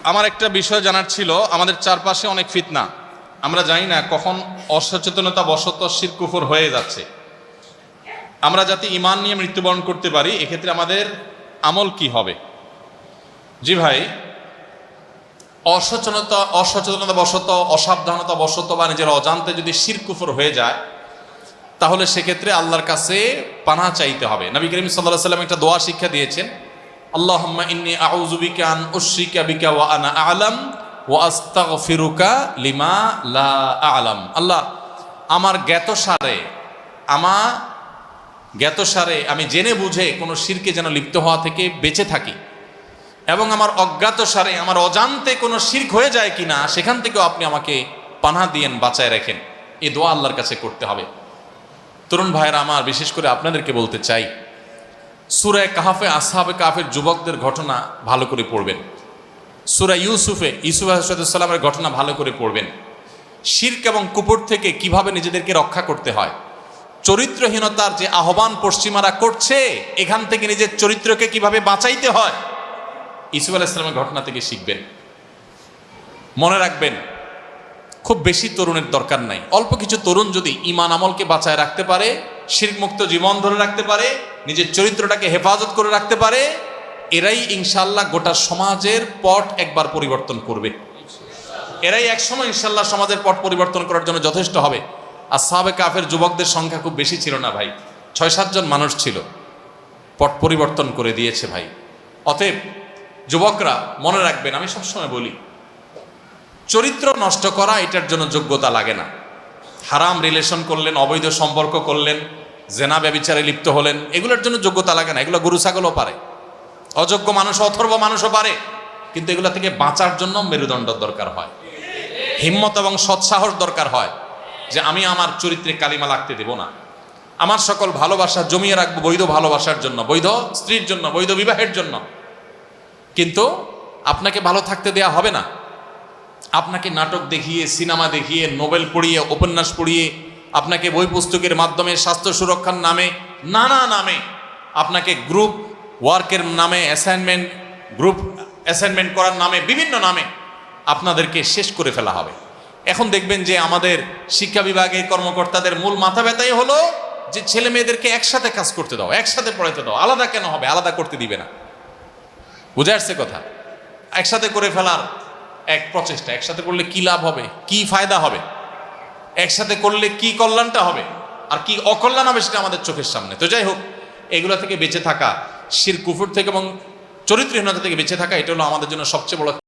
আমার একটা বিষয় জানার ছিল, আমাদের চারপাশে অনেক ফিতনা, আমরা জানি না কখন অসচেতনতা বশত শিরক কুফর হয়ে যাচ্ছে। আমরা যাতে ঈমান নিয়ে মৃত্যুবরণ করতে পারি, এক্ষেত্রে আমাদের আমল কি হবে? জি ভাই, অসচেতনতা বশত, অসাবধানতা বশত বা নিজের অজান্তে যদি শিরক কুফর হয়ে যায়, তাহলে সেক্ষেত্রে আল্লাহর কাছে পানাহ চাইতে হবে। নবী করিম সাল্লাল্লাহু আলাইহি ওয়াসাল্লাম একটা দোয়া শিক্ষা দিয়েছেন, আল্লাহুম্মা ইন্নী আউযু বিকা আন উশরিকা বিকা ওয়া আনা আ'লাম ওয়া আস্তাগফিরুকা লিমা লা আ'লাম। আল্লাহ, আমার জ্ঞাতসারে আমি জেনে বুঝে কোনো শিরকে যেন লিপ্ত হওয়া থেকে বেঁচে থাকি, এবং আমার অজ্ঞাতসারে, আমার অজান্তে কোনো শিরক হয়ে যায় কিনা সেখান থেকেও আপনি আমাকে পানাহ দিয়েন, বাঁচায় রাখেন। এই দোয়া আল্লাহর কাছে করতে হবে। তরুণ ভাইয়েরা আমার, বিশেষ করে আপনাদেরকে বলতে চাই, সূরা কাহফে আসহাবে কাহফের যুবকদের ঘটনা ভালো করে পড়বেন। সূরা ইউসুফ আলাইহিস সালামের ঘটনা ভালো করে পড়বেন। শিরক এবং কুফর থেকে কিভাবে নিজেদেরকে রক্ষা করতে হয়, চরিত্রহীনতার যে আহ্বান পশ্চিমারা করছে, এখান থেকে নিজের চরিত্রকে কিভাবে বাঁচাইতে হয়, ইউসুফ আলাইহিস সালামের ঘটনা থেকে শিখবেন। মনে রাখবেন, খুব বেশি তরুণের দরকার নাই, অল্প কিছু তরুণ যদি ঈমান আমলকে বাঁচায় রাখতে পারে, শিরক মুক্ত জীবন ধরে রাখতে পারে, নিজের চরিত্রটাকে হেফাজত করে রাখতে পারে, এরাই ইনশাআল্লাহ গোটা সমাজের পট একবার পরিবর্তন করবে। এরাই একসময় ইনশাআল্লাহ সমাজের পট পরিবর্তন করার জন্য যথেষ্ট হবে। আসহাবে কাহফের যুবকদের সংখ্যা খুব বেশি ছিল না ভাই, ৬-৭ জন মানুষ ছিল, পট পরিবর্তন করে দিয়েছে ভাই। অতএব যুবকরা মনে রাখবেন, আমি সবসময় বলি, চরিত্র নষ্ট করা এটার জন্য যোগ্যতা লাগে না। হারাম রিলেশন করলেন, অবৈধ সম্পর্ক করলেন, জেনা ব্যভিচারে লিপ্ত হলেন, এগুলোর জন্য যোগ্যতা লাগে না। এগুলো গরু ছাগলও পারে, অযোগ্য মানুষ, অথর্ব মানুষও পারে। কিন্তু এগুলো থেকে বাঁচার জন্য মেরুদণ্ড দরকার হয়, হিম্মত এবং সৎসাহস দরকার হয়, যে আমি আমার চরিত্রে কালিমা লাগতে দেব না, আমার সকল ভালোবাসা জমিয়ে রাখবো বৈধ ভালোবাসার জন্য, বৈধ স্ত্রীর জন্য, বৈধ বিবাহের জন্য। কিন্তু আপনাকে ভালো থাকতে দেয়া হবে না। আপনাকে নাটক দেখিয়ে, সিনেমা দেখিয়ে, নোবেল পড়িয়ে, উপন্যাস পড়িয়ে, আপনাকে বই পুস্তকের মাধ্যমে, স্বাস্থ্য সুরক্ষার নামে, নানা নামে, আপনাকে গ্রুপ ওয়ার্কের নামে, গ্রুপ অ্যাসাইনমেন্ট করার নামে, বিভিন্ন নামে আপনাদেরকে শেষ করে ফেলা হবে। এখন দেখবেন যে আমাদের শিক্ষা বিভাগের কর্মকর্তাদের মূল মাথা ব্যথাই হলো যে ছেলে মেয়েদেরকে একসাথে কাজ করতে দাও, একসাথে পড়াতে দাও, আলাদা কেন হবে, আলাদা করতে দিবে না। বুঝে আসছে কথা? একসাথে করে ফেলার এক প্রচেষ্টা। একসাথে করলে কি লাভ হবে, কি ফায়দা হবে, একসাথে করলে কি কল্যাণটা হবে আর কি অকল্যাণ হবে, সেটা আমাদের চোখের সামনে। তো যাই হোক, এগুলো থেকে বেঁচে থাকা, শিরক কুফর থেকে এবং চরিত্রহীনতা থেকে বেঁচে থাকা, এটা হলো আমাদের জন্য সবচেয়ে বড়